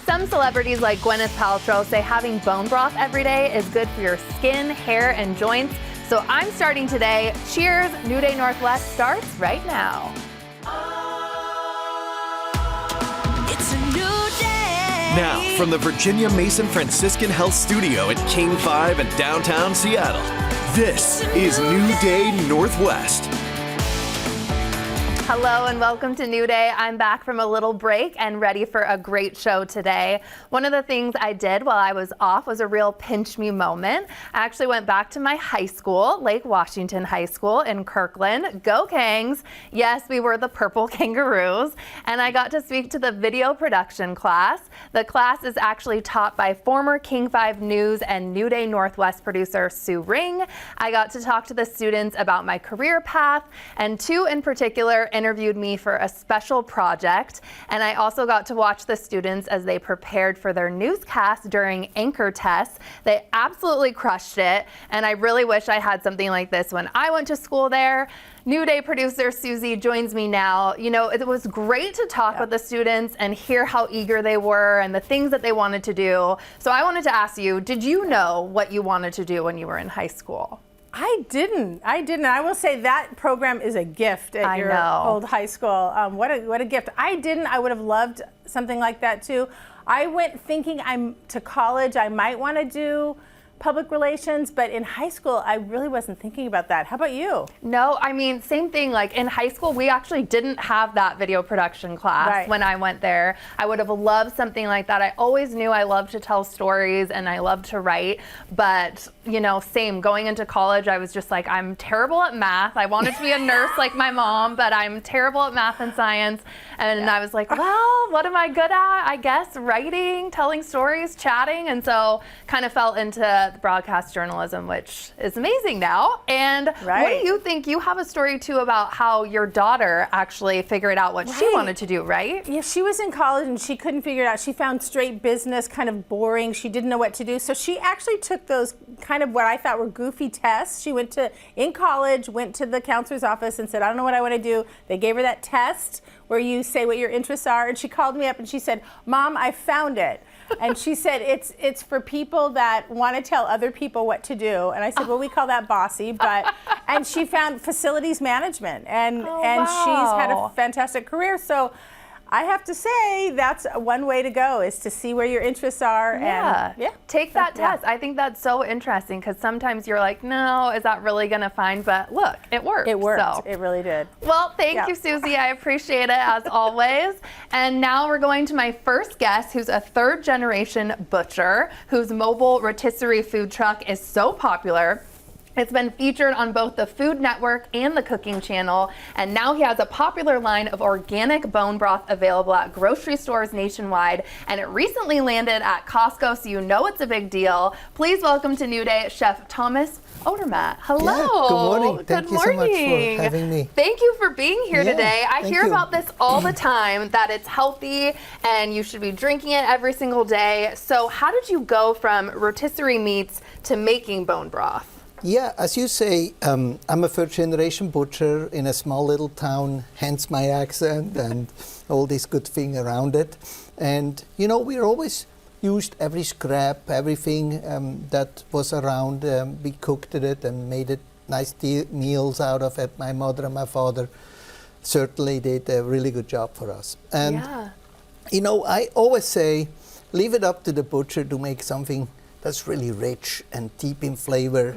Some celebrities like Gwyneth Paltrow say having bone broth every day is good for your skin, hair, and joints. So I'm starting today. Cheers, New Day Northwest starts right now. It's a new day. Now, from the Virginia Mason Franciscan Health Studio at King 5 in downtown Seattle, this is New Day Northwest. Hello and welcome to New Day. I'm back from a little break and ready for a great show today. One of the things I did while I was off was a real pinch me moment. I actually went back to my high school, Lake Washington High School in Kirkland. Go Kangs! Yes, we were the Purple Kangaroos. And I got to speak to the video production class. The class is actually taught by former King 5 News and New Day Northwest producer Sue Ring. I got to talk to the students about my career path, and two in particular interviewed me for a special project, and I also got to watch the students as they prepared for their newscast during anchor tests. They absolutely crushed it, and I really wish I had something like this when I went to school there. New Day producer Susie joins me now. You know, it was great to talk with the students and hear how eager they were and the things that they wanted to do. So I wanted to ask you, did you know what you wanted to do when you were in high school? I didn't. I will say that program is a gift at your old high school. What a gift. I didn't. I would have loved something like that too. I went thinking to college I might want to do public relations, but in high school, I really wasn't thinking about that. How about you? No, I mean, same thing. Like in high school, we actually didn't have that video production class when I went there. I would have loved something like that. I always knew I loved to tell stories and I loved to write, but you know, same, going into college, I was just like, I'm terrible at math. I wanted to be a nurse like my mom, but I'm terrible at math and science. And I was like, well, what am I good at? I guess writing, telling stories, chatting. And so kind of fell into broadcast journalism, which is amazing now. And what do you think? You have a story too about how your daughter actually figured out what she wanted to do, right? Yeah, she was in college and she couldn't figure it out. She found straight business kind of boring. She didn't know what to do. So she actually took those kind of what I thought were goofy tests. She went to the counselor's office and said, I don't know what I want to do. They gave her that test where you say what your interests are. And she called me up and she said, Mom, I found it. And she said, it's for people that want to tell other people what to do. And I said, well, we call that bossy. But and she found facilities management, and she's had a fantastic career. So I have to say that's one way to go, is to see where your interests are. And take that test. I think that's so interesting because sometimes you're like, no, is that really going to find? But look, it worked. It worked. So. It really did. Well, thank you, Susie. I appreciate it as always. And now we're going to my first guest, who's a third-generation butcher whose mobile rotisserie food truck is so popular. It's been featured on both the Food Network and the Cooking Channel, and now he has a popular line of organic bone broth available at grocery stores nationwide, and it recently landed at Costco, so you know it's a big deal. Please welcome to New Day Chef Thomas Odermatt. Hello. Yeah, good morning. Thank you so much for having me. Thank you for being here today. I hear about this all the time, that it's healthy and you should be drinking it every single day. So how did you go from rotisserie meats to making bone broth? Yeah, as you say, I'm a third-generation butcher in a small little town, hence my accent and all this good thing around it. And, you know, we always used every scrap, everything that was around. We cooked it and made it nice meals out of it. My mother and my father certainly did a really good job for us. And, you know, I always say, leave it up to the butcher to make something that's really rich and deep in flavor,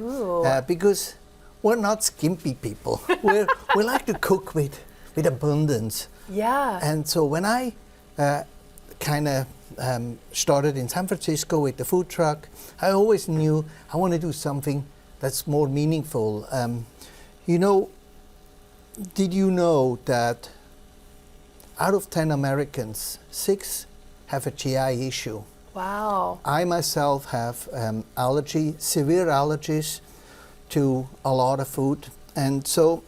because we're not skimpy people. We like to cook with abundance. Yeah. And so when I kind of started in San Francisco with the food truck, I always knew I want to do something that's more meaningful. You know, did you know that out of 10 Americans, 6 have a GI issue? Wow. I myself have severe allergies to a lot of food. And so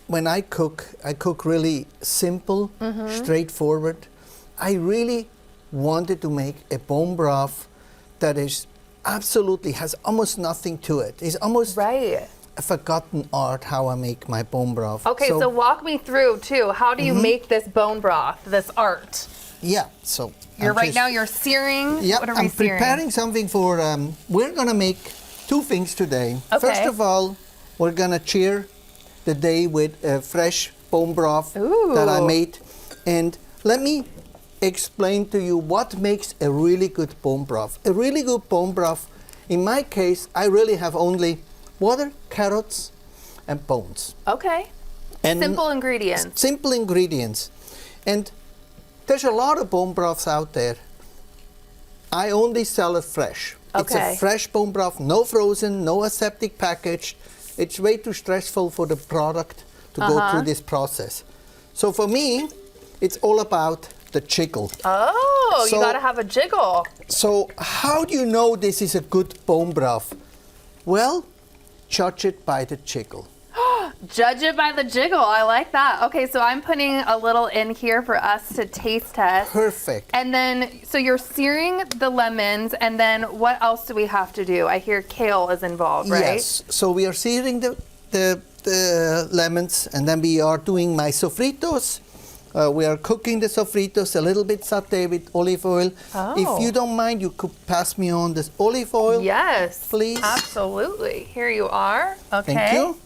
when I cook really simple, straightforward. I really wanted to make a bone broth that is absolutely, has almost nothing to it. It's almost a forgotten art how I make my bone broth. Okay, so walk me through too. How do you make this bone broth, this art? Yeah, so Now you're searing. Yeah, What are we I'm searing? preparing something for. We're gonna make two things today. Okay. First of all, we're gonna cheer the day with fresh bone broth that I Ooh. made, and let me explain to you what makes a really good bone broth. A really good bone broth, in my case, I really have only water, carrots, and bones. Okay. And Simple ingredients. Simple ingredients. And there's a lot of bone broths out there. I only sell it fresh. It's Okay. a fresh bone broth, no frozen, no aseptic package. It's way too stressful for the product to go through this process. So for me, it's all about the jiggle. Oh, So- you gotta have a jiggle. So how do you know this is a good bone broth? Well, judge it by the jiggle. Judge it by the jiggle. I like that. Okay, so I'm putting a little in here for us to taste test. Perfect. And then, so you're searing the lemons, and then what else do we have to do? I hear kale is involved, right? Yes. So we are searing the lemons, and then we are doing my sofritos. We are cooking the sofritos a little bit sauté with olive oil. Oh. If you don't mind, you could pass me on this olive oil. Yes. Please. Absolutely. Here you are. Okay. Thank you.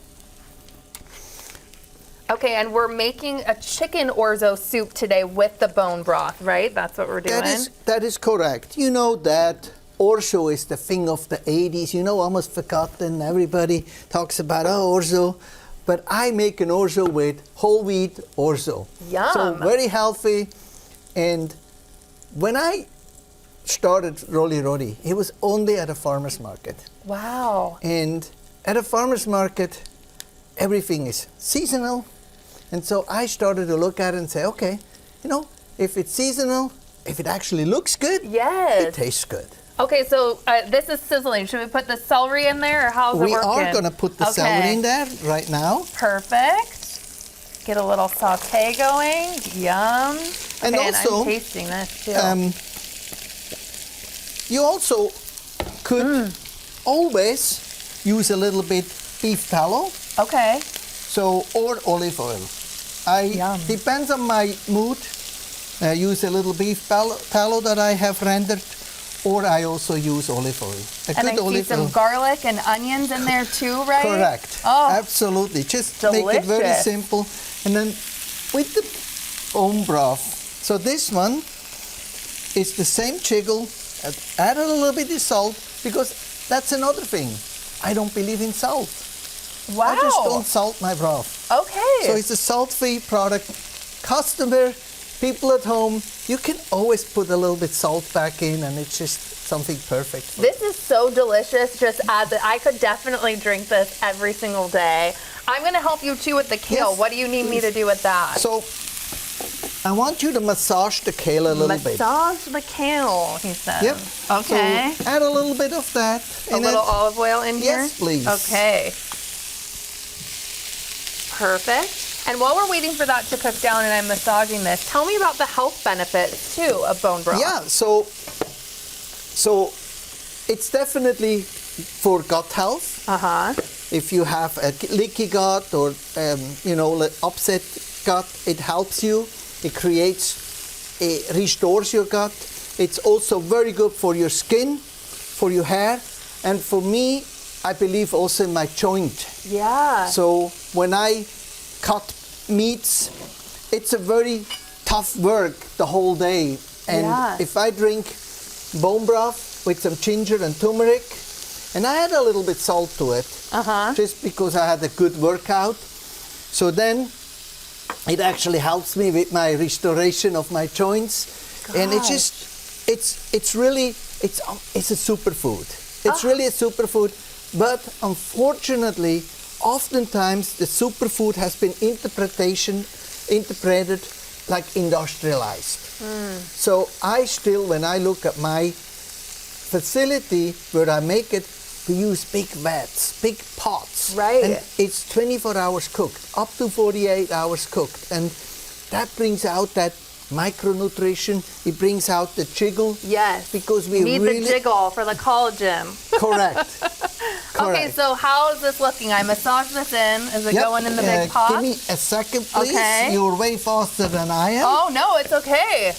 Okay, and we're making a chicken orzo soup today with the bone broth, right? That's what we're doing. That is correct. You know that orzo is the thing of the 80s. You know, almost forgotten. Everybody talks about orzo. But I make an orzo with whole wheat orzo. Yum. So very healthy. And when I started Roli Roti, it was only at a farmer's market. Wow. And at a farmer's market, everything is seasonal. And so I started to look at it and say, okay, you know, if it's seasonal, if it actually looks good, Yes. it tastes good. Okay, so this is sizzling. Should we put the celery in there, or how's it We working? are going to put the celery in there right now. Perfect. Get a little sauté going. Yum. And Okay, also, I'm tasting this too. You also could always use a little bit beef tallow, Okay. or olive oil. Yum. Depends on my mood. I use a little beef tallow that I have rendered, or I also use olive oil. And I see some garlic and onions in there too, right? Correct. Oh, Absolutely. Just make it very delicious. simple. And then with the bone broth, so this one is the same jiggle. Add a little bit of salt, because that's another thing. I don't believe in salt. wow. I just don't salt my broth. Okay. So it's a salt-free product. Customer, people at home, you can always put a little bit salt back in, and it's just something perfect. This is so delicious. Just add that. I could definitely drink this every single day. I'm going to help you too with the kale. Yes, What do you need me to do with that? So I want you to massage the kale a little bit. Massage the kale, he says. Yep. Okay. So add a little bit of that. A in little it. olive oil in here? Yes, please. Okay. Perfect. And while we're waiting for that to cook down and I'm massaging this, tell me about the health benefits too of bone broth. Yeah, so it's definitely for gut health. Uh-huh. If you have a leaky gut or upset gut, it helps you. It restores your gut. It's also very good for your skin, for your hair, and for me, I believe also in my joint. Yeah. So when I cut meats, it's a very tough work the whole day. And Yeah. if I drink bone broth with some ginger and turmeric, and I add a little bit salt to it, just because I had a good workout, so then it actually helps me with my restoration of my joints. And it's just, it's really a superfood. It's really a superfood, but unfortunately, oftentimes the superfood has been interpreted like industrialized. So I still, when I look at my facility where I make it, we use big vats, big pots. Right. And it's 24 hours cooked, up to 48 hours cooked. And that brings out that micronutrition. It brings out the jiggle. Yes. Because we need really... the jiggle for the collagen. Correct. Okay, so how is this looking? I massage this in. Is it Yep. going in the big pot? Give me a second, please. Okay. You're way faster than I am. Oh, no, it's okay.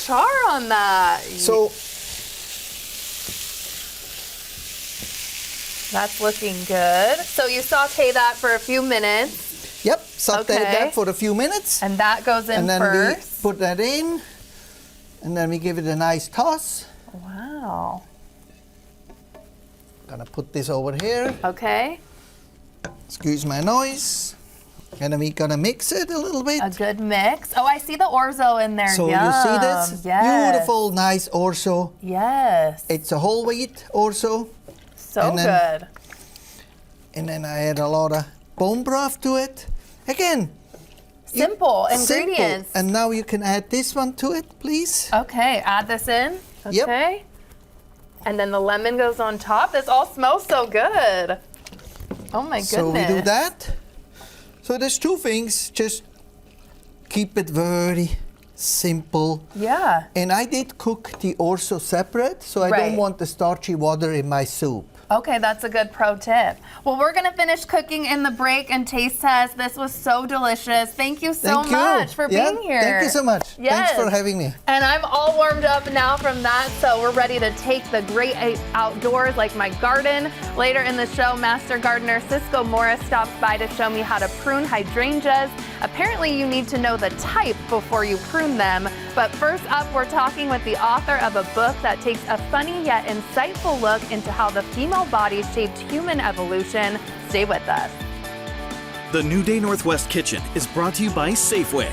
char on that. So That's looking good. So you saute that for a few minutes. yep, saute that for a few minutes. And that goes in and then first. we put that in, and then we give it a nice toss. Wow. Gonna put this over here. Okay. Excuse my noise. And then we're gonna mix it a little bit. A good mix. Oh, I see the orzo in there. So Yum. you see this? Yes. Beautiful, nice orzo. Yes. It's a whole wheat orzo. So and then- good. And then I add a lot of bone broth to it. Again, Simple simple. ingredients. And now you can add this one to it, please. Okay, add this in. Yep. Okay. And then the lemon goes on top. This all smells so good. Oh my goodness. So we do that. So there's two things. Just keep it very simple. Yeah. And I did cook the orzo separate, so I Right. don't want the starchy water in my soup. Okay, that's a good pro tip. Well, we're gonna finish cooking in the break and taste test. This was so delicious. Thank you so Thank you. much for Yeah, being here. Thank you so much. Yes. Thanks for having me. And I'm all warmed up now from that, so we're ready to take the great outdoors like my garden. Later in the show, Master Gardener Cisco Morris stops by to show me how to prune hydrangeas. Apparently you need to know the type before you prune them. But first up, we're talking with the author of a book that takes a funny yet insightful look into how the female body shaped human evolution. Stay with us. The New Day Northwest Kitchen is brought to you by Safeway.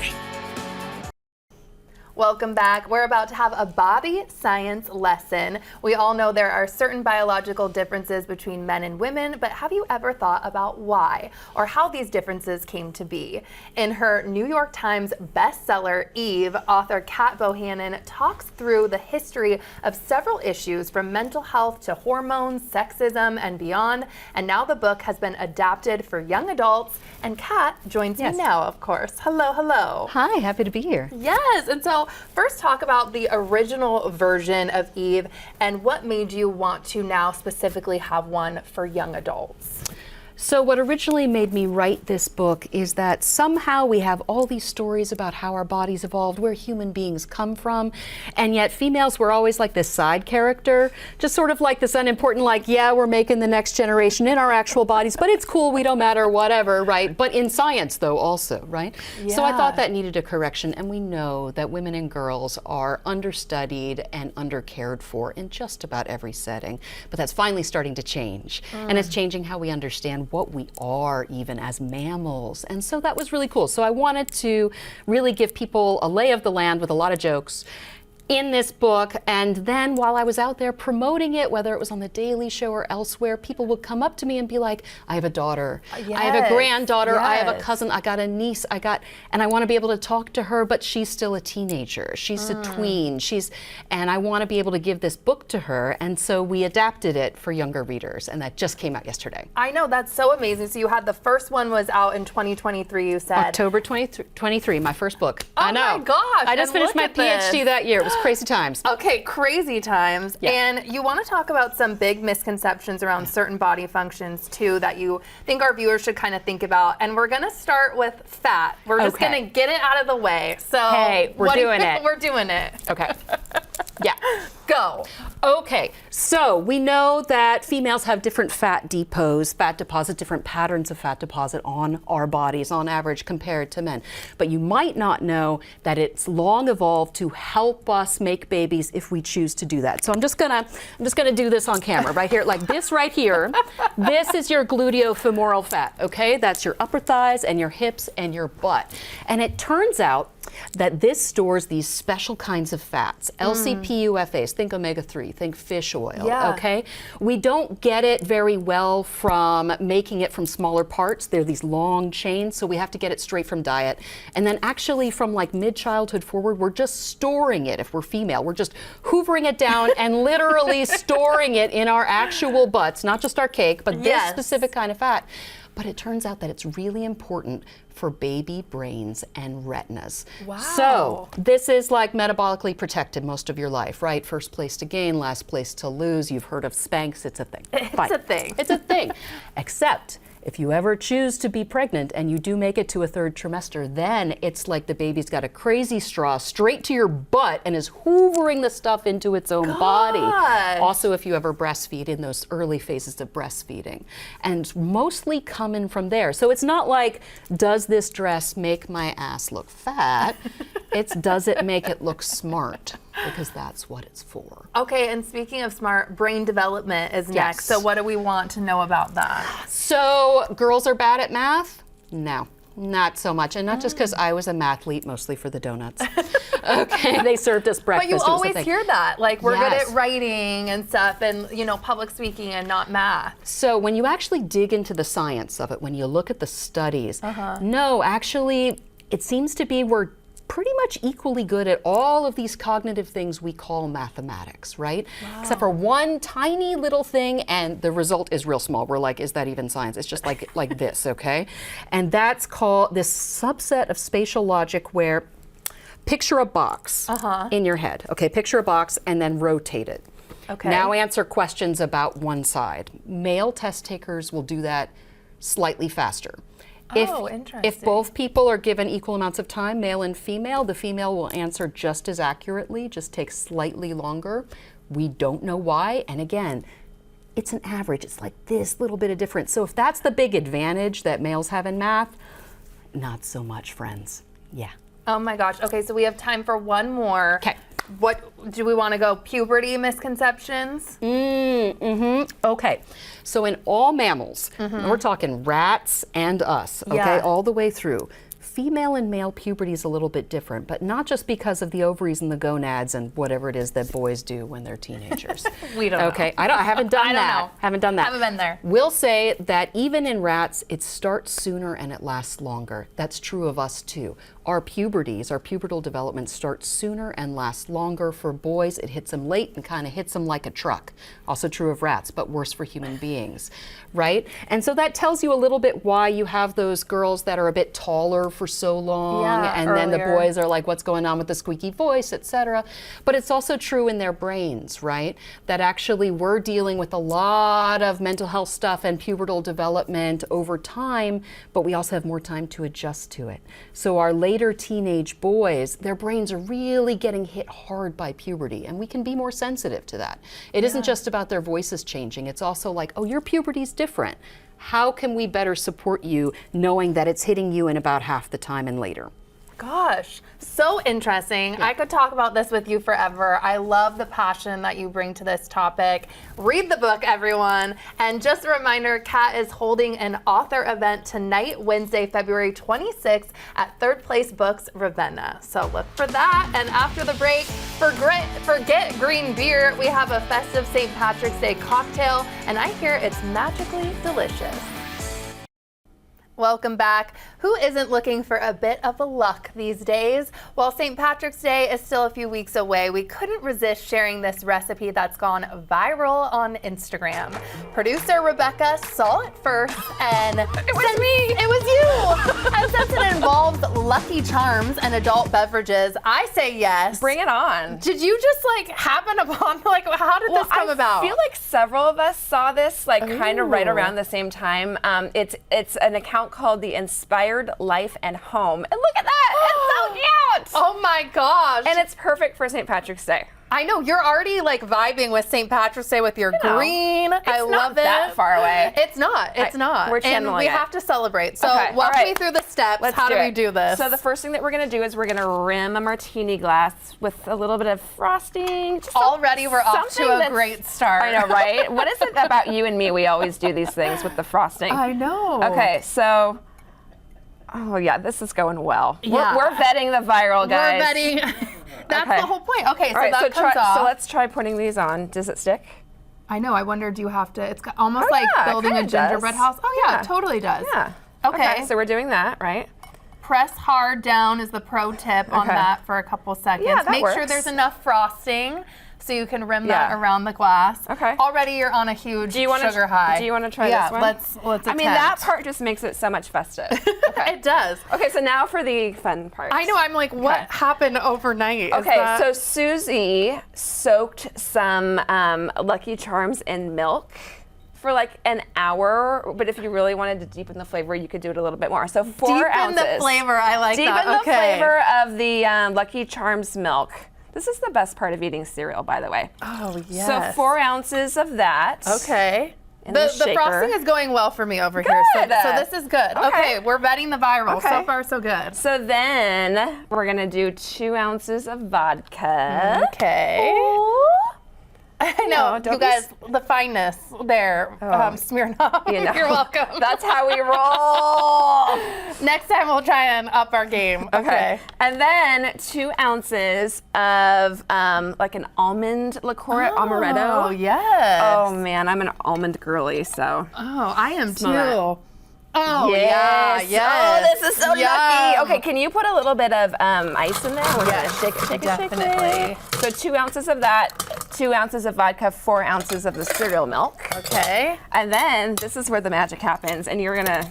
Welcome back. We're about to have a body science lesson. We all know there are certain biological differences between men and women, but have you ever thought about why or how these differences came to be? In her New York Times bestseller, Eve, author Cat Bohannon talks through the history of several issues from mental health to hormones, sexism, and beyond. And now the book has been adapted for young adults. And Cat joins me now, of course. Hello, hello. Hi, happy to be here. Yes, and so first talk about the original version of Eve and what made you want to now specifically have one for young adults. So what originally made me write this book is that somehow we have all these stories about how our bodies evolved, where human beings come from, and yet females were always like this side character, just sort of like this unimportant, like, yeah, we're making the next generation in our actual bodies, but it's cool, we don't matter, whatever, right? But in science, though, also, right? So I thought that needed a correction, and we know that women and girls are understudied and undercared for in just about every setting, but that's finally starting to change, and it's changing how we understand what we are even as mammals. And so that was really cool. So I wanted to really give people a lay of the land with a lot of jokes in this book, and then while I was out there promoting it, whether it was on the Daily Show or elsewhere, people would come up to me and be like, I have a daughter, I have a granddaughter, I have a cousin, I got a niece, and I want to be able to talk to her, but she's still a teenager, she's a tween, and I want to be able to give this book to her, and so we adapted it for younger readers, and that just came out yesterday. I know, that's so amazing. So you had the first one was out in 2023, you said. October 23, my first book. Oh I know. my gosh, I just and finished look my at this. PhD that year. It was crazy times. Okay, crazy times. Yeah. And you want to talk about some big misconceptions around certain body functions too that you think our viewers should kind of think about. And we're going to start with fat. We're just Okay. going to get it out of the way. So Hey, we're what do you doing think? it. We're doing it. Okay. Yeah. Go. Okay, so we know that females have different fat depots, fat deposit, different patterns of fat deposit on our bodies on average compared to men. But you might not know that it's long evolved to help us make babies if we choose to do that. So I'm just gonna do this on camera right here, like this right here. This is your gluteofemoral fat, okay? That's your upper thighs and your hips and your butt. And it turns out that this stores these special kinds of fats, LCPUFAs, think omega-3, think fish oil, okay? We don't get it very well from making it from smaller parts. They're these long chains, so we have to get it straight from diet. And then actually from like mid-childhood forward, we're just storing it if we're female. We're just hoovering it down and literally storing it in our actual butts, not just our cake, but this specific kind of fat. But it turns out that it's really important for baby brains and retinas. Wow. So this is like metabolically protected most of your life, right? First place to gain, last place to lose. You've heard of Spanx, it's a thing. It's a thing. It's a thing. Except if you ever choose to be pregnant and you do make it to a third trimester, then it's like the baby's got a crazy straw straight to your butt and is hoovering the stuff into its own body. Also, if you ever breastfeed in those early phases of breastfeeding. And mostly coming from there. So it's not like, does this dress make my ass look fat? It's, does it make it look smart? Because that's what it's for. Okay, and speaking of smart, brain development is next. Yes. So what do we want to know about that? So girls are bad at math? No, not so much. And not just because I was a mathlete, mostly for the donuts. Okay, they served us breakfast. But you it was the always thing. hear that. Like, we're good Yes. at writing and stuff and, you know, public speaking and not math. So when you actually dig into the science of it, when you look at the studies, no, actually, it seems to be we're pretty much equally good at all of these cognitive things we call mathematics, right? Except for one tiny little thing, and the result is real small. We're like, is that even science? It's just like this, okay? And that's called this subset of spatial logic where picture a box in your head. Okay, picture a box and then rotate it. Okay. Now answer questions about one side. Male test takers will do that slightly faster. Oh, If interesting. both people are given equal amounts of time, male and female, the female will answer just as accurately, just takes slightly longer. We don't know why, and again, it's an average. It's like this little bit of difference. So if that's the big advantage that males have in math, not so much, friends. Yeah. Oh my gosh. Okay, so we have time for one more. 'Kay. What do we want to go? Puberty misconceptions? Okay, so in all mammals, and we're talking rats and us, okay, Yeah. all the way through. Female and male puberty is a little bit different, but not just because of the ovaries and the gonads and whatever it is that boys do when they're teenagers. We don't know. Okay, I haven't done I don't that. know. Haven't done that. Haven't been there. We'll say that even in rats, it starts sooner and it lasts longer. That's true of us too. Our puberties, our pubertal development starts sooner and lasts longer. For boys, it hits them late and kind of hits them like a truck. Also true of rats, but worse for human beings, right? And so that tells you a little bit why you have those girls that are a bit taller for so long, Yeah, and then the earlier. boys are like, what's going on with the squeaky voice, etc. But it's also true in their brains, right? That actually we're dealing with a lot of mental health stuff and pubertal development over time, but we also have more time to adjust to it. So our later teenage boys, their brains are really getting hit hard by puberty, and we can be more sensitive to that. It isn't just about their voices changing, it's also like, oh, your puberty's different. How can we better support you knowing that it's hitting you in about half the time and later? Gosh, so interesting. I could talk about this with you forever. I love the passion that you bring to this topic. Read the book, everyone. And just a reminder, Cat is holding an author event tonight, Wednesday, February 26th at Third Place Books, Ravenna. So look for that. And after the break, forget green beer. We have a festive St. Patrick's Day cocktail, and I hear it's magically delicious. Welcome back. Who isn't looking for a bit of a luck these days? While St. Patrick's Day is still a few weeks away, we couldn't resist sharing this recipe that's gone viral on Instagram. Producer Rebecca saw it first and it was me. It was you. And since it involves Lucky Charms and adult beverages, I say yes. Bring it on. Did you just like happen upon how did this come about? I feel like several of us saw this like kind of right around the same time. It's an account called The Inspired Life and Home. And look at that! It's so cute! Oh my gosh. And it's perfect for St. Patrick's Day. I know, you're already like vibing with St. Patrick's Day with your know, green. I not love it. that far away. It's not. It's not. We're and channeling we it. have to celebrate. So Okay, walk all right. me through the steps. Let's How do we it. do this? So the first thing that we're gonna do is we're gonna rim a martini glass with a little bit of frosting. Just already we're off to something a that's- great start. I know, right? What is it about you and me? We always do these things with the frosting. I know. Okay, so. Oh yeah, this is going well. Yeah. We're vetting the viral, guys. We're betting. That's Okay. the whole point. Okay, so All right, that comes so off. let's try putting these on. Does it stick? I know. I wonder, do you have to? It's almost Oh, like yeah, it building a kinda gingerbread does. house. Oh yeah, Yeah. it totally does. Yeah. Okay. So we're doing that, right? press hard down is the pro tip on Okay. that for a couple seconds. Yeah, that Make sure works. there's enough frosting so you can rim that Yeah. around the glass. Okay. Already you're on a huge sugar high. Do you want to try yeah, this one? let's I mean, that attempt. part just makes it so much festive. Okay. It does. Okay, so now for the fun part. I know, I'm like, what Okay. happened overnight? Is Okay, that- so Susie soaked some Lucky Charms in milk for like an hour, but if you really wanted to deepen the flavor, you could do it a little bit more. So 4 deepen ounces. the flavor, I like Deepen that. the Okay. flavor of the Lucky Charms milk. This is the best part of eating cereal, by the way. Oh, yes. So 4 ounces of that. Okay. In The the shaker. frosting is going well for me over here, so Good. this is good. Okay. Okay, we're betting the viral. Okay. So far, so good. So then we're gonna do 2 ounces of vodka. Okay. I know, don't you be guys, the fineness there, Smirnoff. You know. You're welcome. That's how we roll. Next time we'll try and up our game. Okay. And then 2 ounces of like an almond liqueur at amaretto. Oh, yes. Oh man, I'm an almond girly, so. Oh, I am too. Smell that. Oh, Yes. yeah, Oh, this is so Yum. lucky. Okay, can you put a little bit of ice in there? We're Yes, gonna shake it, shake it, definitely. shake it. So 2 ounces of that, 2 ounces of vodka, 4 ounces of the cereal milk. Okay. And then this is where the magic happens, and you're gonna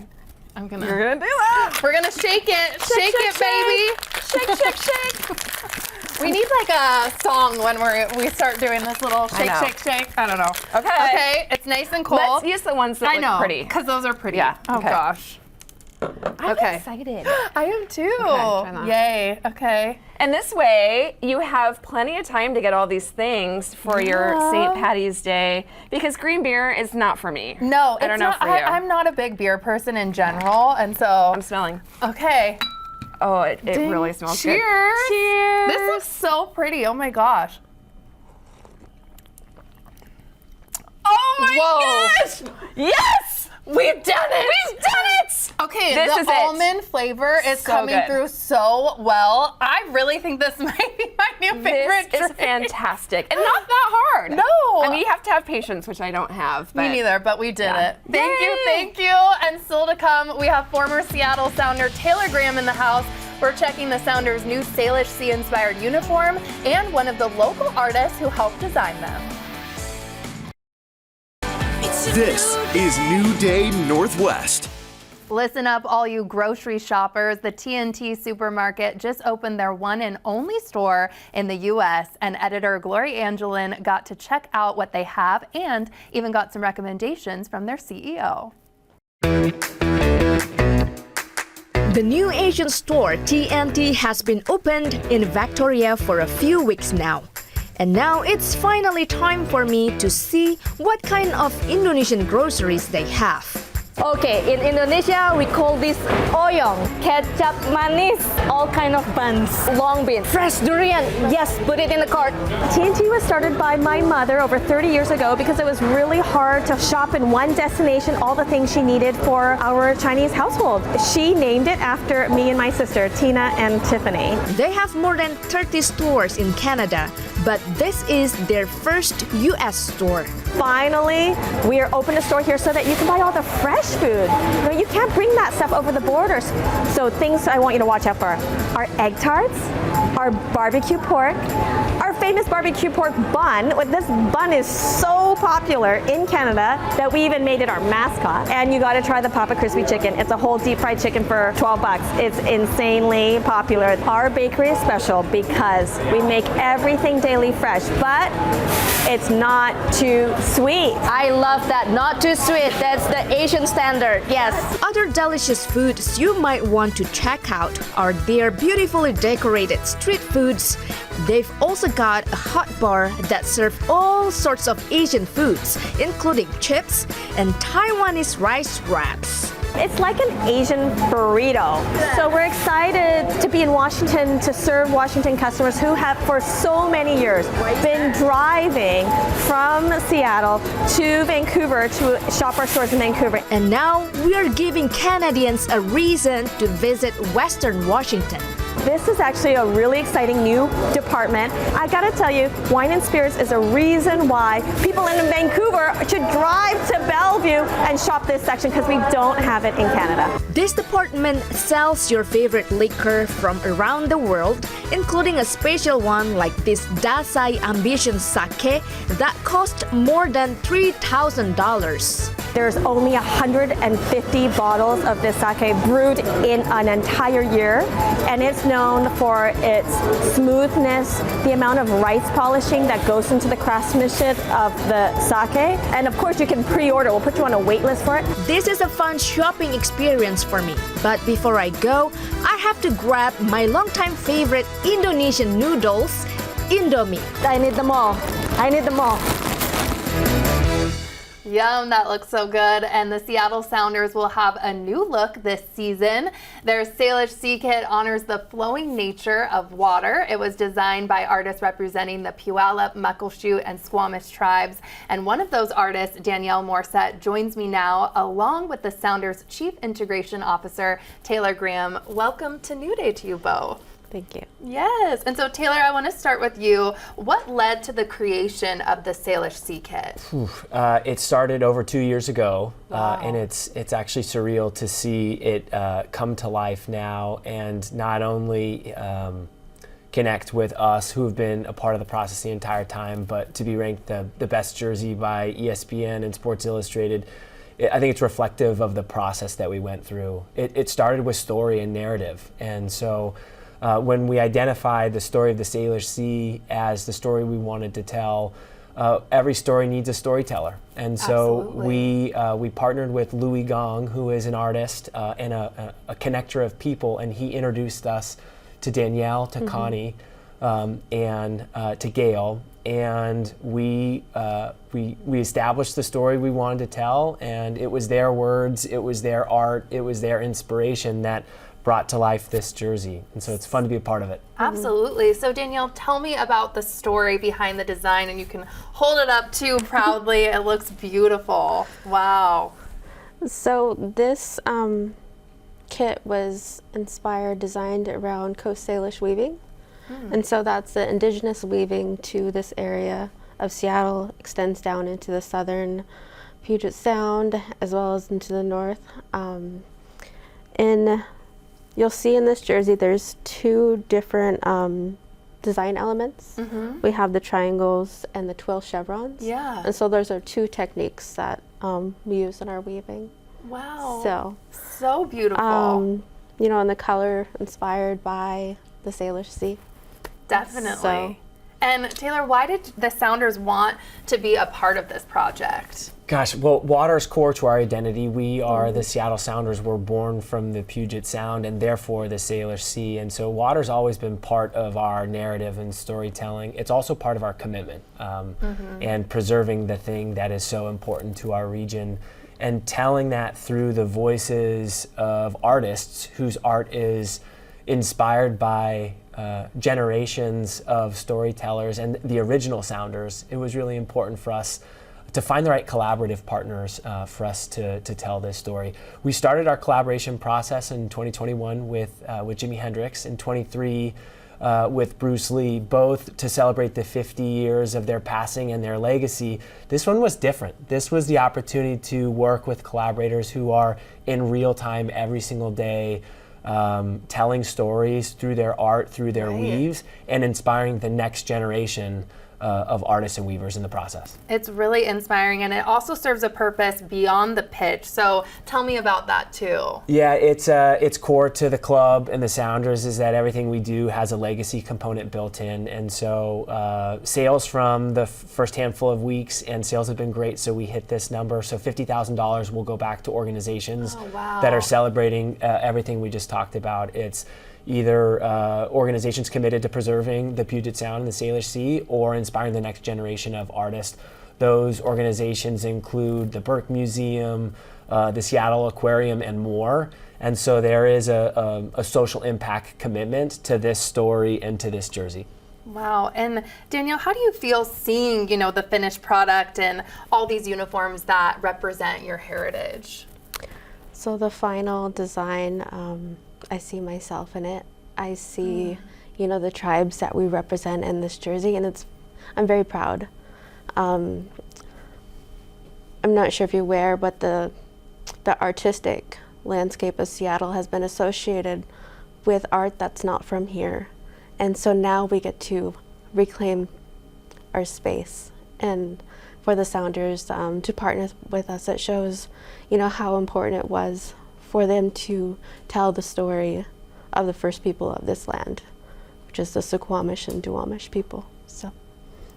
I'm gonna. do that. We're gonna shake it. Shake it, baby. Shake, shake, shake. We need like a song when we start doing this little shake, know. shake, shake. I don't know. Okay. Okay, it's nice and cold. Let's use the ones that I look know, pretty. because those are pretty. Yeah, Oh okay. gosh. I'm Okay. excited. I am too. try that. Yay. Okay. And this way, you have plenty of time to get all these things for your St. Patty's Day, because green beer is not for me. No, I don't know for you. I'm not a big beer person in general, and so. I'm smelling. Okay. Oh, it really smells Cheers. good. Cheers. This looks so pretty. Oh my gosh. Oh my Whoa. gosh! Yes! We've done it. We've done it! Okay, This is the it. almond flavor is So coming good. through so well. I really think this might be my new favorite This is drink. fantastic. And not that hard. No. I mean, you have to have patience, which I don't have. Me but- neither, but we did Yeah. it. Thank you, Yay. thank you. And still to come, we have former Seattle Sounder Taylor Graham in the house. We're checking the Sounders' new Salish Sea-inspired uniform and one of the local artists who helped design them. This is New Day Northwest. Listen up, all you grocery shoppers. The TNT Supermarket just opened their one and only store in the U.S., and editor Gloria Angelin got to check out what they have and even got some recommendations from their CEO. The new Asian store, TNT, has been opened in Victoria for a few weeks now. And now it's finally time for me to see what kind of Indonesian groceries they have. Okay, in Indonesia we call this oyong, kecap manis, all kind of buns, long bean, fresh durian. Yes, put it in the cart. TNT was started by my mother over 30 years ago because it was really hard to shop in one destination all the things she needed for our Chinese household. She named it after me and my sister, Tina and Tiffany. They have more than 30 stores in Canada, but this is their first US store. Finally, we are open a store here so that you can buy all the fresh food. You can't bring that stuff over the borders. So things I want you to watch out for are egg tarts, our barbecue pork, our famous barbecue pork bun. This bun is so popular in Canada that we even made it our mascot. And you got to try the Papa Crispy chicken. It's a whole deep fried chicken for 12 bucks. It's insanely popular. Our bakery is special because we make everything daily fresh, but it's not too sweet. I love that. Not too sweet. That's the Asian standard. Yes. Other delicious foods you might want to check out are their beautifully decorated street foods. They've also got a hot bar that serves all sorts of Asian foods, including chips and Taiwanese rice wraps. It's like an Asian burrito. So we're excited to be in Washington to serve Washington customers who have for so many years been driving from Seattle to Vancouver to shop our stores in Vancouver. And now we are giving Canadians a reason to visit Western Washington. This is actually a really exciting new department. I gotta tell you, wine and spirits is a reason why people in Vancouver should drive to Bellevue and shop this section because we don't have it in Canada. This department sells your favorite liquor from around the world, including a special one like this Dasai Ambition Sake that cost more than $3,000. There's only 150 bottles of this sake brewed in an entire year, and it's known for its smoothness, the amount of rice polishing that goes into the craftsmanship of the sake, and of course you can pre-order. We'll put you on a wait list for it. This is a fun shopping experience for me, but before I go, I have to grab my longtime favorite Indonesian noodles, Indomie. I need them all. I need them all. Yum, that looks so good. And the Seattle Sounders will have a new look this season. Their Salish Sea Kit honors the flowing nature of water. It was designed by artists representing the Puyallup, Muckleshoot, and Squamish tribes. And one of those artists, Danielle Morissette, joins me now, along with the Sounders Chief Integration Officer, Taylor Graham. Welcome to New Day to you both. Thank you. Yes, and so Taylor, I want to start with you. What led to the creation of the Salish Sea Kit? It started over 2 years ago, Wow. and it's actually surreal to see it come to life now, and not only connect with us who have been a part of the process the entire time, but to be ranked the best jersey by ESPN and Sports Illustrated. I think it's reflective of the process that we went through. It started with story and narrative, and so when we identified the story of the Salish Sea as the story we wanted to tell, every story needs a storyteller. And so we partnered with Qi Gong, who is an artist and a connector of people, and he introduced us to Danielle, to Connie, and to Gail. And we established the story we wanted to tell, and it was their words, it was their art, it was their inspiration that brought to life this jersey, and so it's fun to be a part of it. Absolutely. So Danielle, tell me about the story behind the design, and you can hold it up too proudly. It looks beautiful. Wow. So this kit was designed around Coast Salish weaving, and so that's the indigenous weaving to this area of Seattle, extends down into the southern Puget Sound as well as into the north. You'll see in this jersey there's two different design elements. We have the triangles and the twill chevrons. Yeah. And so those are two techniques that we use in our weaving. Wow. So beautiful. You know, and the color inspired by the Salish Sea. Definitely. So, and Taylor, why did the Sounders want to be a part of this project? Gosh, well, water is core to our identity. We are the Seattle Sounders. We're born from the Puget Sound and therefore the Salish Sea. And so water's always been part of our narrative and storytelling. It's also part of our commitment and preserving the thing that is so important to our region and telling that through the voices of artists whose art is inspired by generations of storytellers and the original Sounders. It was really important for us to find the right collaborative partners for us to tell this story. We started our collaboration process in 2021 with Jimi Hendrix, and 23 with Bruce Lee, both to celebrate the 50 years of their passing and their legacy. This one was different. This was the opportunity to work with collaborators who are in real time every single day, telling stories through their art, through their weaves, and inspiring the next generation of artists and weavers in the process. It's really inspiring, and it also serves a purpose beyond the pitch. So tell me about that too. Yeah, it's core to the club and the Sounders is that everything we do has a legacy component built in, and so sales from the first handful of weeks and sales have been great, so we hit this number. So $50,000 will go back to organizations that are celebrating everything we just talked about. It's either organizations committed to preserving the Puget Sound and the Salish Sea or inspiring the next generation of artists. Those organizations include the Burke Museum, the Seattle Aquarium, and more. And so there is a social impact commitment to this story and to this jersey. Wow. And Danielle, how do you feel seeing, the finished product and all these uniforms that represent your heritage? So the final design, I see myself in it. I see, you know, the tribes that we represent in this jersey, and I'm very proud. I'm not sure if you're aware, but the artistic landscape of Seattle has been associated with art that's not from here. And so now we get to reclaim our space. And for the Sounders to partner with us, it shows, you know, how important it was for them to tell the story of the first people of this land, which is the Suquamish and Duwamish people. So.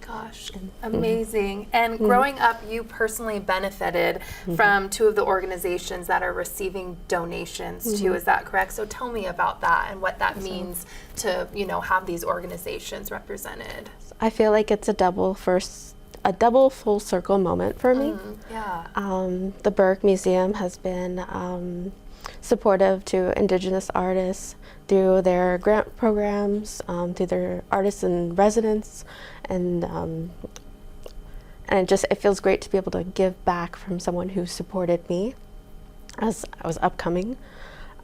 Gosh, amazing. And growing up, you personally benefited from two of the organizations that are receiving donations too, is that correct? So tell me about that and what that means to, you know, have these organizations represented. I feel like it's a double full circle moment for me. The Burke Museum has been supportive to Indigenous artists through their grant programs, through their artists in residence, and it feels great to be able to give back from someone who supported me as I was upcoming.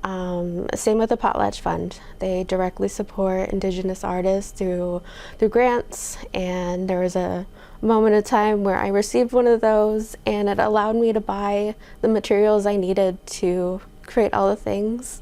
Same with the Potlatch Fund. They directly support Indigenous artists through grants, and there was a moment in time where I received one of those, and it allowed me to buy the materials I needed to create all the things.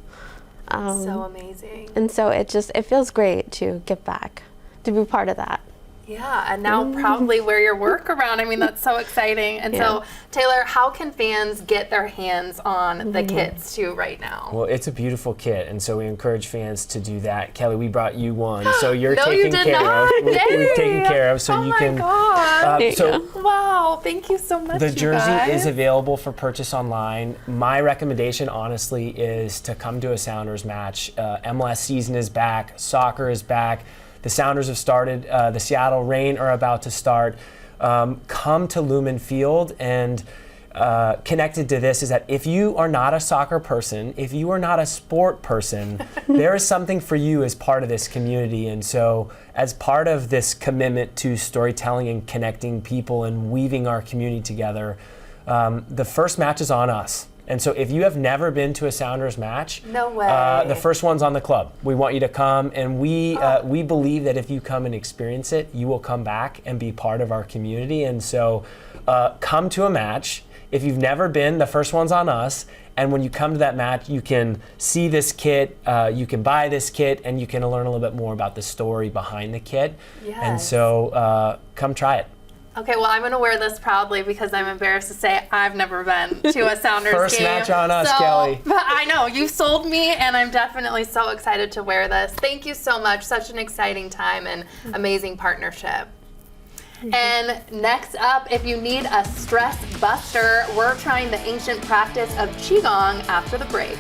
So amazing. And so it feels great to give back, to be part of that. Yeah, and now probably wear your work around. I mean, that's so exciting. And so, Taylor, how can fans get their hands on the kits too right now? Well, it's a beautiful kit, and so we encourage fans to do that. Kelly, we brought you one, so you're No, taken you did care not. of. We've taken care of, so you can. Wow, thank you so much. The jersey you guys. is available for purchase online. My recommendation, honestly, is to come to a Sounders match. MLS season is back. Soccer is back. The Sounders have started. The Seattle Reign are about to start. Come to Lumen Field, and connected to this is that if you are not a soccer person, if you are not a sport person, there is something for you as part of this community. And so as part of this commitment to storytelling and connecting people and weaving our community together, the first match is on us. And so if you have never been to a Sounders match, no way. The first one's on the club. We want you to come, and we believe that if you come and experience it, you will come back and be part of our community. And so come to a match. If you've never been, the first one's on us. And when you come to that match, you can see this kit, you can buy this kit, and you can learn a little bit more about the story behind the kit. Yes. And so come try it. Okay, well, I'm going to wear this proudly because I'm embarrassed to say I've never been to a Sounders First game. match on us, Kelly. But I know, you sold me, and I'm definitely so excited to wear this. Thank you so much. Such an exciting time and amazing partnership. And next up, if you need a stress buster, we're trying the ancient practice of Qi Gong after the break.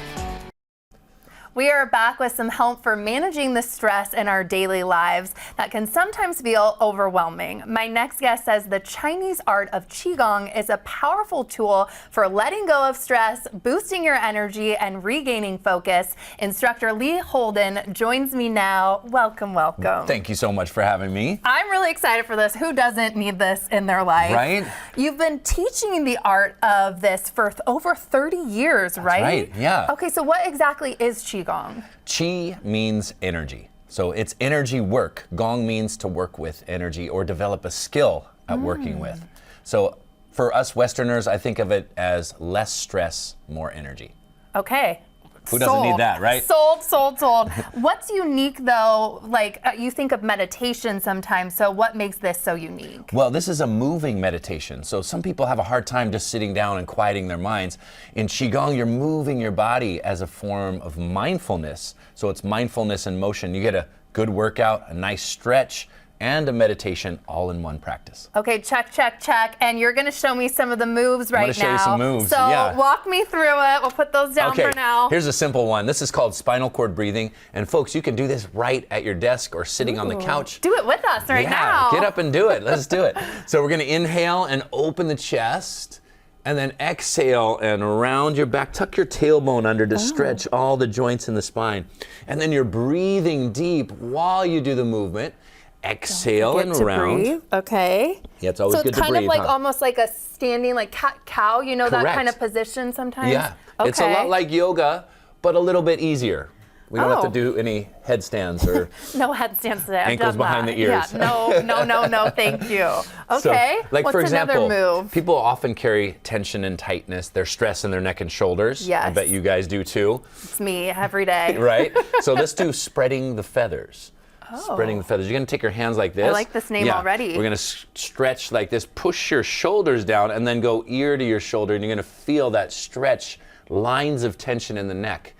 We are back with some help for managing the stress in our daily lives that can sometimes feel overwhelming. My next guest says the Chinese art of Qi Gong is a powerful tool for letting go of stress, boosting your energy, and regaining focus. Instructor Lee Holden joins me now. Welcome, welcome. Thank you so much for having me. I'm really excited for this. Who doesn't need this in their life? Right? You've been teaching the art of this for over 30 years, right? Right, yeah. Okay, so what exactly is Qi Gong? Qi means energy. So it's energy work. Gong means to work with energy or develop a skill at working with. So for us Westerners, I think of it as less stress, more energy. Okay. Who doesn't need that, right? Sold, sold, sold. What's unique though, like you think of meditation sometimes, so what makes this so unique? Well, this is a moving meditation. So some people have a hard time just sitting down and quieting their minds. In Qigong, you're moving your body as a form of mindfulness. So it's mindfulness and motion. You get a good workout, a nice stretch, and a meditation all in one practice. Okay, check, check, check. And you're gonna show me some of the moves right now. I'm gonna show you some moves, So yeah. walk me through it. We'll put those down for now. Here's a simple one. This is called spinal cord breathing. And folks, you can do this right at your desk or sitting on the couch. Do it with us right now. Get up and do it. Let's do it. So we're gonna inhale and open the chest. And then exhale and around your back. Tuck your tailbone under to stretch all the joints in the spine. And then you're breathing deep while you do the movement. Exhale and around. Breathe. Okay. Yeah, it's always good to breathe. So it's kind of like almost like a standing, like cat-cow, you know, Correct. that kind of position sometimes? Yeah. Okay. It's a lot like yoga, but a little bit easier. We don't have to do any headstands or No headstands today. I've ankles done behind that. the ears. Yeah, no, thank you. Okay. So, like What's for example, another move? people often carry tension and tightness. There's stress in their neck and shoulders. I Yes. bet you guys do too. It's me every day. Right? So let's do spreading the feathers. Spreading the feathers. You're going to take your hands like this. I like this name already. We're going to stretch like this, push your shoulders down, and then go ear to your shoulder, and you're going to feel that stretch, lines of tension in the neck.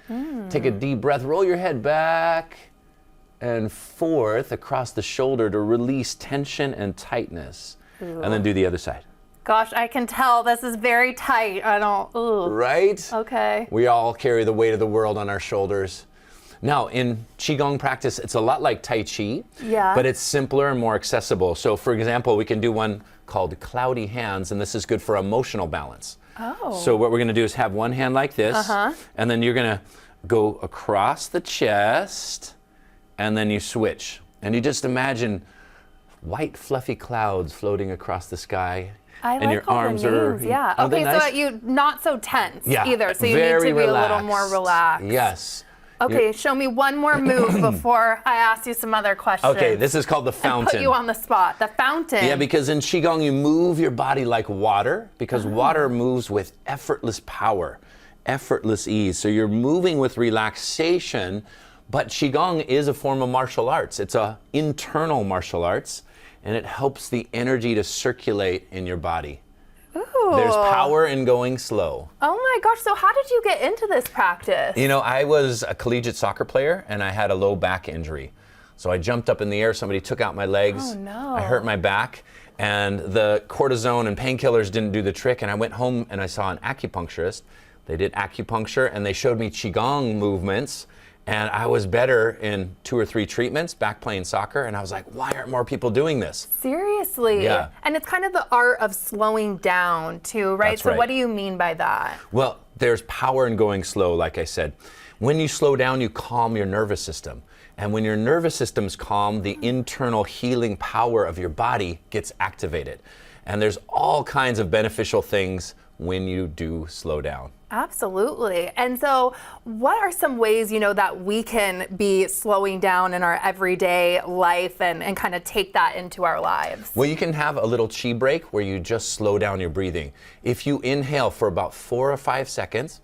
Take a deep breath, roll your head back and forth across the shoulder to release tension and tightness. And then do the other side. Gosh, I can tell this is very tight. I don't, ooh. Right? Okay. We all carry the weight of the world on our shoulders. Now, in Qi Gong practice, it's a lot like Tai Chi, but it's simpler and more accessible. So, for example, we can do one called cloudy hands, and this is good for emotional balance. So what we're going to do is have one hand like this, and then you're going to go across the chest, and then you switch. And you just imagine white, fluffy clouds floating across the sky. I and like your all arms the are names, yeah. aren't they Okay, nice? so you not so tense Yeah, either. So you very need to be a little relaxed. more relaxed. Yes. Okay, show me one more move before I ask you some other questions. Okay, this is called the fountain. Put you on the spot. The fountain. Yeah, because in Qigong you move your body like water, because water moves with effortless power, effortless ease. So you're moving with relaxation, but Qigong is a form of martial arts. It's a internal martial arts, and it helps the energy to circulate in your body. Ooh. There's power in going slow. Oh my gosh, so how did you get into this practice? You know, I was a collegiate soccer player and I had a low back injury. So I jumped up in the air, somebody took out my legs. Oh no. I hurt my back, and the cortisone and painkillers didn't do the trick, and I went home and I saw an acupuncturist. They did acupuncture and they showed me Qigong movements, and I was better in 2 or 3 treatments back playing soccer, and I was like, why aren't more people doing this? Seriously? Yeah. And it's kind of the art of slowing down too, right? That's So right. what do you mean by that? Well, there's power in going slow, like I said. When you slow down, you calm your nervous system. And when your nervous system's calm, the internal healing power of your body gets activated. And there's all kinds of beneficial things when you do slow down. Absolutely. And so what are some ways, you know, that we can be slowing down in our everyday life and kind of take that into our lives? Well, you can have a little Qi break where you just slow down your breathing. If you inhale for about 4 or 5 seconds,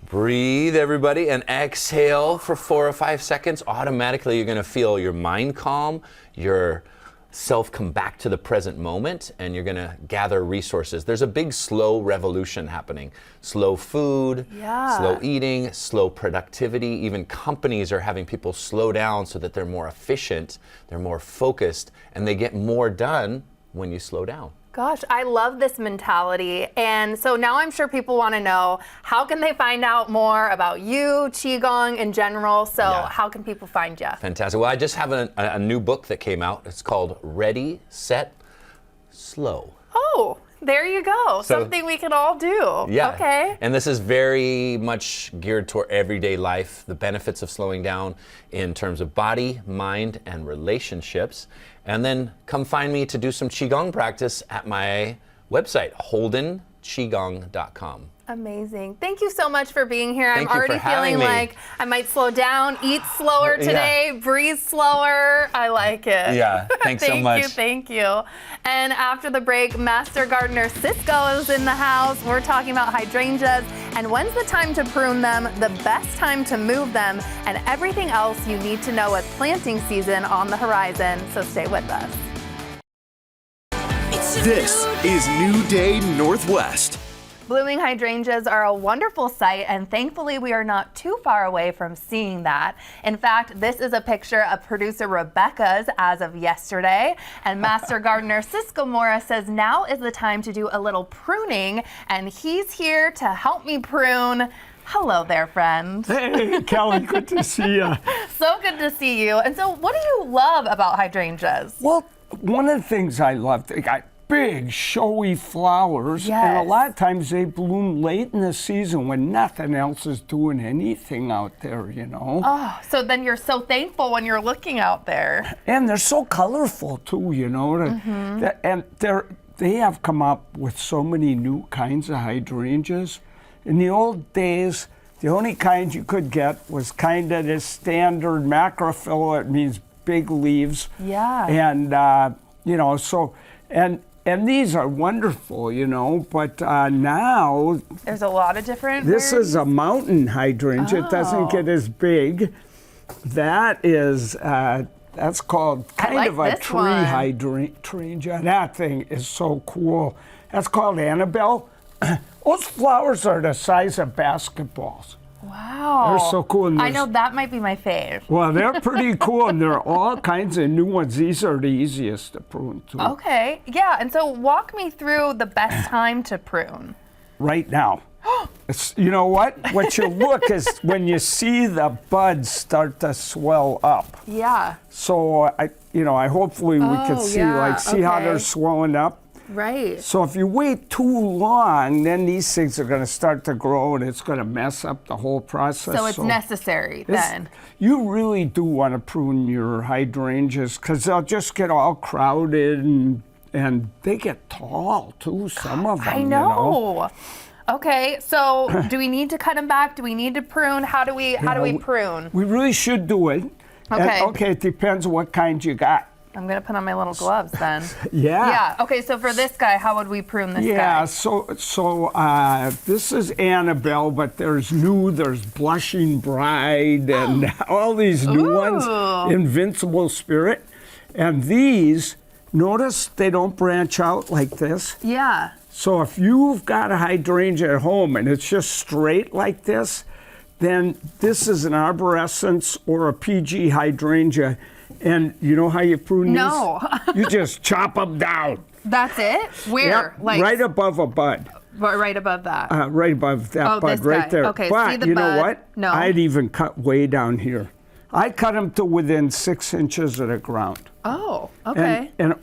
breathe, everybody, and exhale for 4 or 5 seconds, automatically you're going to feel your mind calm, your self come back to the present moment, and you're going to gather resources. There's a big slow revolution happening. Slow food, slow eating, slow productivity. Even companies are having people slow down so that they're more efficient, they're more focused, and they get more done when you slow down. Gosh, I love this mentality. And so now I'm sure people want to know, how can they find out more about you, Qigong in general? So how can people find you? Fantastic. Well, I just have a new book that came out. It's called Ready, Set, Slow. Oh, there you go. So- Something we can all do. Yeah. Okay. And this is very much geared toward everyday life, the benefits of slowing down in terms of body, mind, and relationships. And then come find me to do some Qigong practice at my website, holdenqigong.com. Amazing. Thank you so much for being here. Thank I'm you for already having feeling me. like I might slow down, eat slower today, breathe slower. I like it. Yeah, thanks so much. Thank you. And after the break, Master Gardener Cisco is in the house. We're talking about hydrangeas and when's the time to prune them, the best time to move them, and everything else you need to know as planting season on the horizon. So stay with us. This is New Day Northwest. Blooming hydrangeas are a wonderful sight, and thankfully we are not too far away from seeing that. In fact, this is a picture of producer Rebecca's as of yesterday, and Master Gardener Cisco Mora says now is the time to do a little pruning, and he's here to help me prune. Hello there, friend. Hey, Kelly, good to see you. So good to see you. And so what do you love about hydrangeas? Well, one of the things I love, they got big, showy flowers, and a lot of times they bloom late in the season when nothing else is doing anything out there, you know. Oh, so then you're so thankful when you're looking out there. And they're so colorful too, you know. And they have come up with so many new kinds of hydrangeas. In the old days, The only kind you could get was kind of this standard macrophylla. It means big leaves. Yeah. And, you know, so, and these are wonderful, you know, but now. There's a lot of different This varieties? is a mountain hydrangea. It doesn't get as big. That is, that's called kind of a tree hydrangea. That thing is so cool. That's called Annabelle. Those flowers are the size of basketballs. Wow. They're so cool. And I know that might be my fave. well, they're pretty cool, and there are all kinds of new ones. These are the easiest to prune, too. Okay, yeah, and so walk me through the best time to prune. Right now. You know what? What you look is when you see the buds start to swell up. Yeah. So I hopefully we could see how they're swelling up. Right. So if you wait too long, then these things are going to start to grow, and it's going to mess up the whole process. So it's necessary then. You really do want to prune your hydrangeas because they'll just get all crowded, and they get tall too. Some of them. I know. You know? Okay, so do we need to cut them back? Do we need to prune? How do we prune? We really should do it. Okay. And, it depends what kind you got. I'm gonna put on my little gloves then. Yeah. Yeah. Okay, so for this guy, how would we prune this guy? Yeah. So this is Annabelle, but there's Blushing Bride, and all these new ones. Invincible Spirit, and these. Notice they don't branch out like this. Yeah. So if you've got a hydrangea at home and it's just straight like this, then this is an arborescens or a PG hydrangea. And you know how you prune these? You just chop them down. That's it? Where? Yep, right above a bud. Right above that. Right above that bud, this right guy. there. Okay, but see the you know bud? what? No. I'd even cut way down here. I cut them to within 6 inches of the ground. Oh, okay. And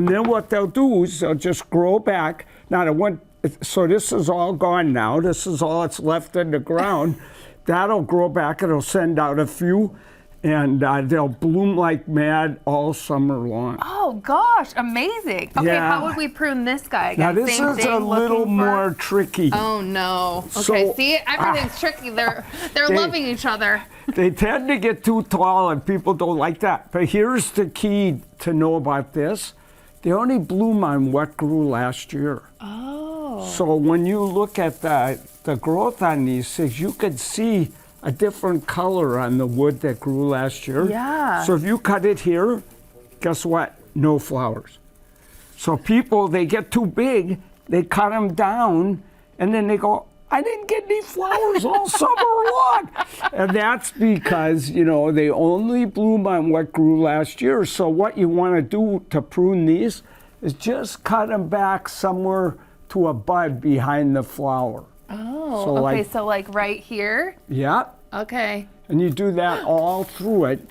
then what they'll do is they'll just grow back. Now, so this is all gone now. This is all that's left in the ground. That'll grow back. It'll send out a few, and they'll bloom like mad all summer long. Oh, gosh, amazing. Okay, Yeah. how would we prune this guy Now, again? this Same is thing, a little looking more tricky. Oh, no. Okay, So- see, everything's tricky. They're They- loving each other. They tend to get too tall, and people don't like that. But here's the key to know about this. They only bloom on what grew last year. Oh. So when you look at the growth on these things, you could see a different color on the wood that grew last year. Yeah. So if you cut it here, guess what? No flowers. So people, they get too big, they cut them down, and then they go, I didn't get any flowers all summer long. And that's because, they only bloom on what grew last year. So what you want to do to prune these is just cut them back somewhere to a bud behind the flower. Oh, So okay, so like right here? Yeah. Okay. And you do that all through it.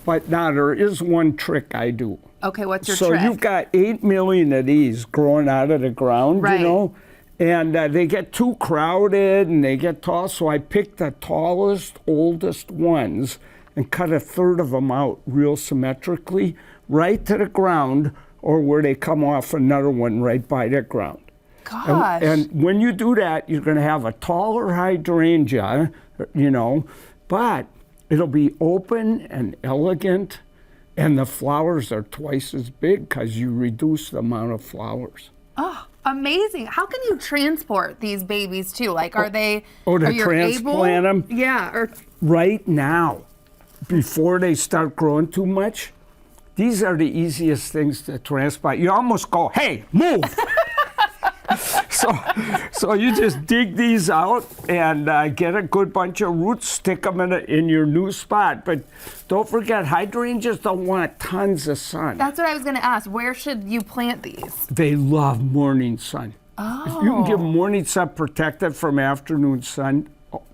But now there is one trick I do. Okay, what's your so trick? you've got 8 million of these growing out of the ground, Right. And they get too crowded and they get tall. So I pick the tallest, oldest ones and cut a third of them out real symmetrically right to the ground, or where they come off another one right by the ground. Gosh. And when you do that, you're going to have a taller hydrangea, but it'll be open and elegant, and the flowers are twice as big because you reduce the amount of flowers. Oh, amazing. How can you transport these babies too? Like, are they to are you transplant able? them? Yeah. Or Right now, before they start growing too much, these are the easiest things to transplant. You almost go, hey, move! So you just dig these out and get a good bunch of roots, stick them in your new spot. But don't forget, hydrangeas don't want tons of sun. That's what I was going to ask. Where should you plant these? They love morning sun. Oh. If you can give morning sun protected from afternoon sun,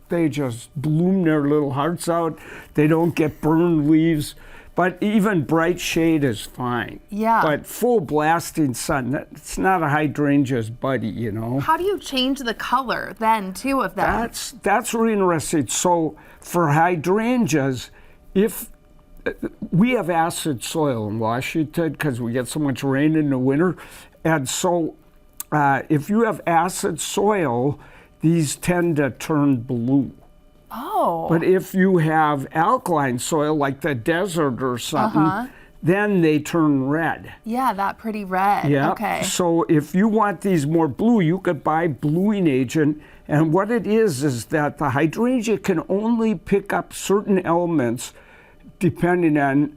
they just bloom their little hearts out. They don't get burned leaves. But even bright shade is fine. Yeah. But full blasting sun, it's not a hydrangea's buddy, How do you change the color then too of them? That's really interesting. So for hydrangeas, if we have acid soil in Washington because we get so much rain in the winter, and so if you have acid soil, these tend to turn blue. Oh. But if you have alkaline soil like the desert or something, then they turn red. Yeah, that pretty red. Yeah. Okay. So if you want these more blue, you could buy bluing agent. And what it is that the hydrangea can only pick up certain elements depending on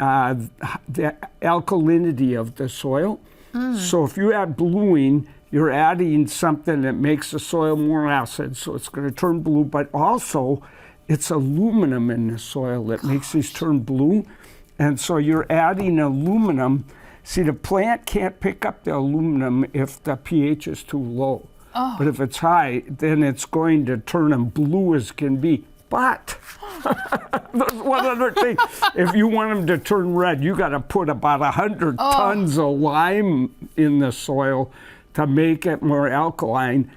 the alkalinity of the soil. So if you add bluing, you're adding something that makes the soil more acid, so it's going to turn blue, but also it's aluminum in the soil that makes these turn blue. And so you're adding aluminum. See, the plant can't pick up the aluminum if the pH is too low. But if it's high, then it's going to turn them blue as can be. But there's one other thing. If you want them to turn red, you got to put about 100 tons of lime in the soil to make it more alkaline.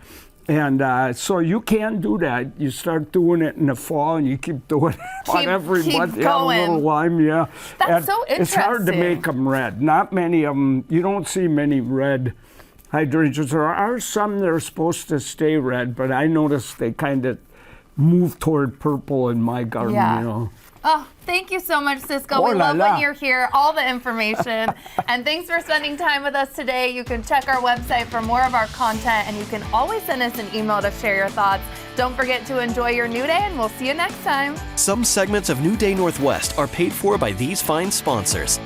And so you can do that. You start doing it in the fall and you keep doing it on every month. Yeah, a little lime, yeah. That's so interesting. It's hard to make them red. Not many of them, you don't see many red hydrangeas. There are some that are supposed to stay red, but I noticed they kind of move toward purple in my garden, you know. Oh, thank you so much, Cisco. We love when you're here, all the information. And thanks for spending time with us today. You can check our website for more of our content, and you can always send us an email to share your thoughts. Don't forget to enjoy your new day, and we'll see you next time. Some segments of New Day Northwest are paid for by these fine sponsors: